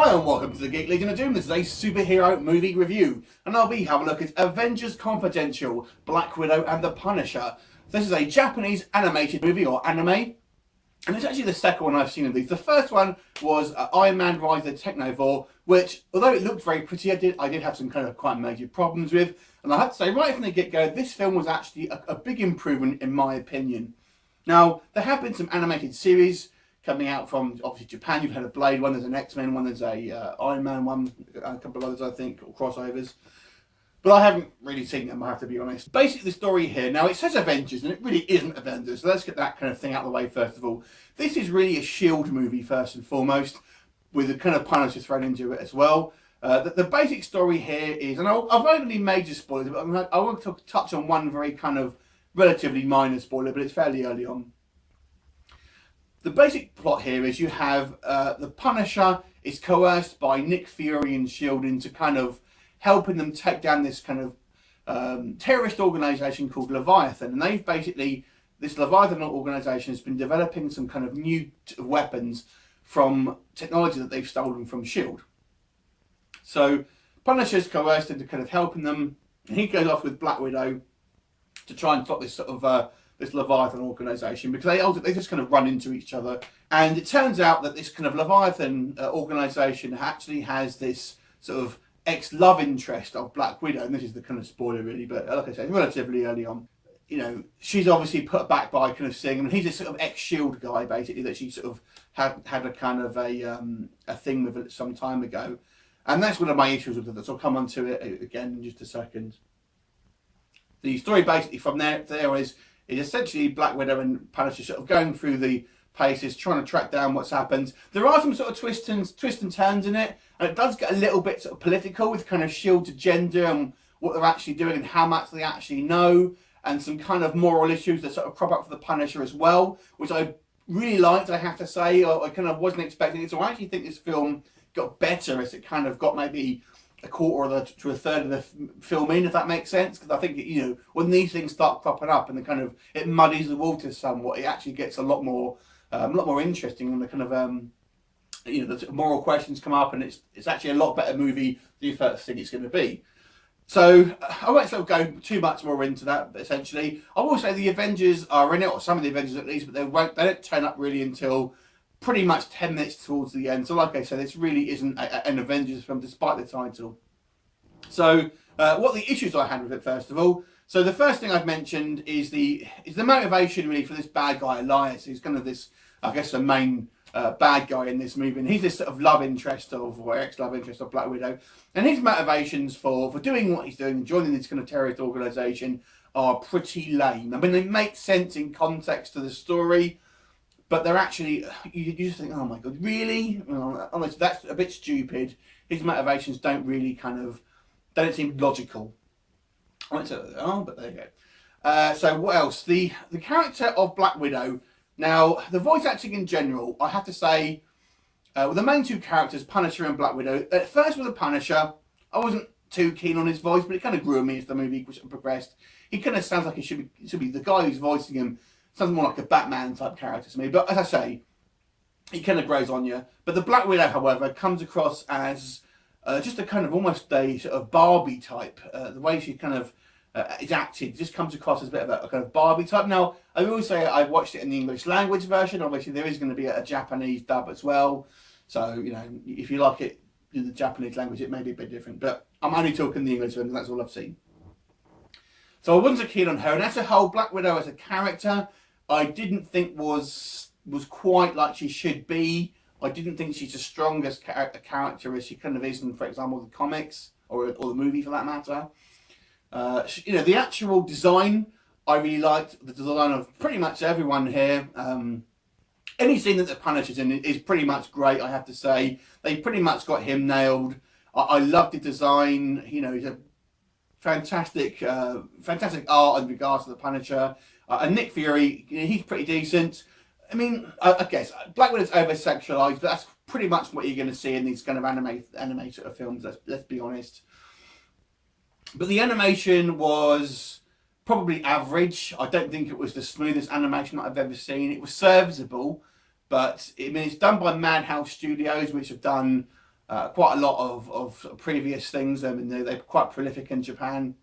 Hi and welcome to the Geek Legion of Doom. This is a superhero movie review and I'll be having a look at Avengers Confidential, Black Widow and the Punisher. This is a Japanese animated movie or anime, and it's actually the second one I've seen of these. The first one was Iron Man Rise of the Technovore, which although it looked very pretty, I did have some kind of quite major problems with, and I have to say right from the get-go this film was actually a big improvement in my opinion. Now there have been some animated series coming out from obviously Japan. You've had a Blade one, there's an X-Men one, there's a Iron Man one, a couple of others I think, or crossovers. But I haven't really seen them, I have to be honest. Basically the story here, now it says Avengers and it really isn't Avengers, so let's get that kind of thing out of the way first of all. This is really a S.H.I.E.L.D movie first and foremost, with a kind of Punisher thrown into it as well. The basic story here is, and I've only major spoilers, but I want to touch on one very kind of relatively minor spoiler, but it's fairly early on. The basic plot here is you have the Punisher is coerced by Nick Fury and S.H.I.E.L.D into kind of helping them take down this kind of terrorist organisation called Leviathan. And they've basically, this Leviathan organisation has been developing some kind of new weapons from technology that they've stolen from S.H.I.E.L.D. So Punisher's coerced into kind of helping them, and he goes off with Black Widow to try and stop this sort of this Leviathan organisation, because they just kind of run into each other. And it turns out that this kind of Leviathan organisation actually has this sort of ex-love interest of Black Widow, and this is the kind of spoiler really, but like I said, relatively early on. You know, she's obviously put back by kind of seeing him, and he's a sort of ex-S.H.I.E.L.D guy basically that she sort of had a kind of a thing with it some time ago. And that's one of my issues with it, so I'll come on to it again in just a second. The story basically from there is essentially Black Widow and Punisher sort of going through the paces, trying to track down what's happened. There are some sort of twists and turns in it, and it does get a little bit sort of political with kind of S.H.I.E.L.D's agenda and what they're actually doing and how much they actually know, and some kind of moral issues that sort of crop up for the Punisher as well, which I really liked, I have to say. I kind of wasn't expecting it, so I actually think this film got better as it kind of got maybe a quarter to a third of the film in, if that makes sense, because I think, you know, when these things start cropping up and it muddies the waters somewhat, it actually gets a lot more interesting, and the kind of you know, the moral questions come up, and it's actually a lot better movie than you first think it's going to be. So I won't sort of go too much more into that, but essentially I will say the Avengers are in it, or some of the Avengers at least, but they don't turn up really until pretty much 10 minutes towards the end. So like I said, this really isn't an Avengers film despite the title. So what the issues I had with it first of all. So the first thing I've mentioned is the motivation really for this bad guy Elias, who's kind of this, I guess, the main bad guy in this movie, and he's this sort of love interest of, or ex-love interest of Black Widow, and his motivations for doing what he's doing, joining this kind of terrorist organisation, are pretty lame. I mean, they make sense in context to the story, but they're actually, you just think, oh my god, really? Well, honestly, that's a bit stupid. His motivations don't really they don't seem logical. I won't say that they are, but there you go. So what else? The character of Black Widow. Now, the voice acting in general, I have to say, with the main two characters, Punisher and Black Widow, at first with the Punisher, I wasn't too keen on his voice, but it kind of grew on me as the movie progressed. He kind of sounds like he should be the guy who's voicing him. Sounds more like a Batman type character to me, but as I say, he kind of grows on you. But the Black Widow, however, comes across as just a kind of almost a sort of Barbie type. The way she kind of is acted just comes across as a bit of a kind of Barbie type. Now, I will say I watched it in the English language version. Obviously, there is going to be a Japanese dub as well. So, you know, if you like it in the Japanese language, it may be a bit different. But I'm only talking the English version, that's all I've seen. So I wasn't so keen on her. And as a whole, Black Widow as a character, I didn't think was quite like she should be. I didn't think she's the strongest character as she kind of is in, for example, the comics or the movie for that matter. You know, the actual design, I really liked the design of pretty much everyone here. Any scene that the Punisher's in is pretty much great, I have to say. They pretty much got him nailed. I love the design. You know, he's a fantastic art in regards to the Punisher. And Nick Fury, you know, he's pretty decent. I mean, I guess Black Widow's over-sexualized, but that's pretty much what you're going to see in these kind of anime sort of films, let's be honest. But the animation was probably average. I don't think it was the smoothest animation that I've ever seen. It was serviceable, but I mean, it's done by Madhouse Studios, which have done quite a lot of previous things. I mean, they're quite prolific in Japan.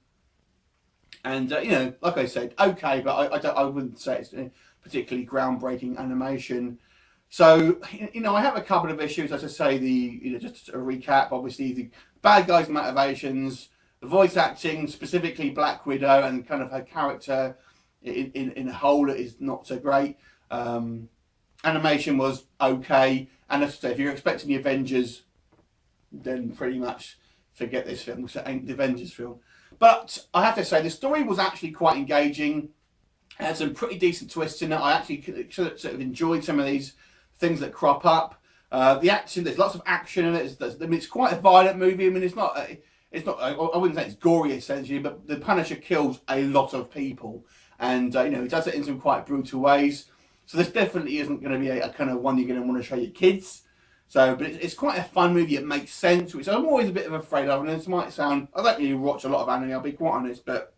And, you know, like I said, okay, but I wouldn't say it's particularly groundbreaking animation. So, you know, I have a couple of issues, as I say, just a recap, obviously, the bad guys' motivations, the voice acting, specifically Black Widow, and kind of her character in a whole is not so great. Animation was okay, and as I say, if you're expecting the Avengers, then pretty much forget this film, because it ain't the Avengers film. But I have to say, the story was actually quite engaging. It had some pretty decent twists in it. I actually sort of enjoyed some of these things that crop up. The action, there's lots of action in it. I mean, it's quite a violent movie. I mean, it's not. I wouldn't say it's gory essentially, but the Punisher kills a lot of people, and you know, he does it in some quite brutal ways. So this definitely isn't going to be a kind of one you're going to want to show your kids. So, but it's quite a fun movie. It makes sense, which I'm always a bit of afraid of. And this might sound, I don't really watch a lot of anime, I'll be quite honest, but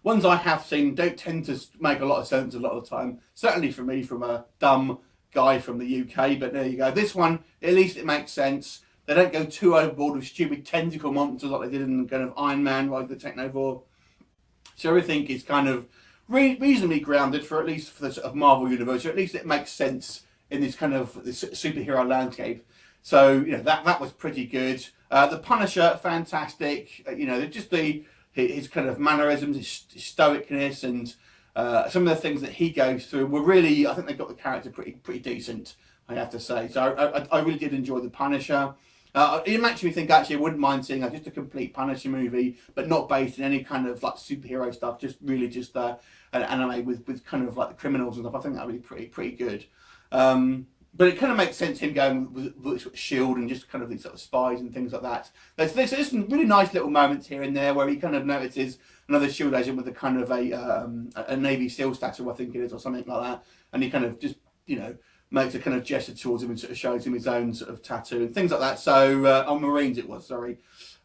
ones I have seen don't tend to make a lot of sense a lot of the time. Certainly for me, from a dumb guy from the UK, but there you go. This one, at least it makes sense. They don't go too overboard with stupid tentacle monsters like they did in kind of Iron Man, like the Technovore. So everything is kind of reasonably grounded, for at least for the sort of Marvel universe, or at least it makes sense in this kind of this superhero landscape. So, you know, that was pretty good. The Punisher, fantastic. You know, just his kind of mannerisms, his stoicness, and some of the things that he goes through were really, I think they got the character pretty decent, I have to say. So I really did enjoy the Punisher. It makes me think, actually, I wouldn't mind seeing just a complete Punisher movie, but not based in any kind of like superhero stuff, just really just an anime with kind of like the criminals and stuff. I think that would be pretty good. But it kind of makes sense him going with sort of S.H.I.E.L.D. and just kind of these sort of spies and things like that. There's some really nice little moments here and there where he kind of notices another S.H.I.E.L.D. agent with a kind of a Navy SEAL statue, I think it is, or something like that. And he kind of just, you know, makes a kind of gesture towards him and sort of shows him his own sort of tattoo and things like that. So, on Marines it was, sorry.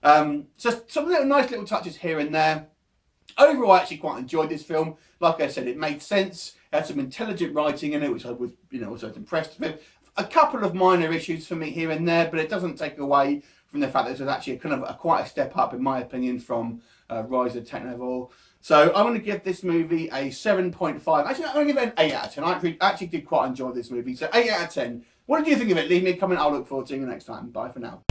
So some nice little touches here and there. Overall, I actually quite enjoyed this film. Like I said, it made sense. It had some intelligent writing in it, which I was, you know, was impressed with. A couple of minor issues for me here and there, but it doesn't take away from the fact that this was actually quite a step up, in my opinion, from Rise of the Technovore. So I'm going to give this movie a 7.5. Actually, I'm going to give it an 8 out of 10. I actually did quite enjoy this movie. So 8 out of 10. What did you think of it? Leave me a comment. I'll look forward to seeing you next time. Bye for now.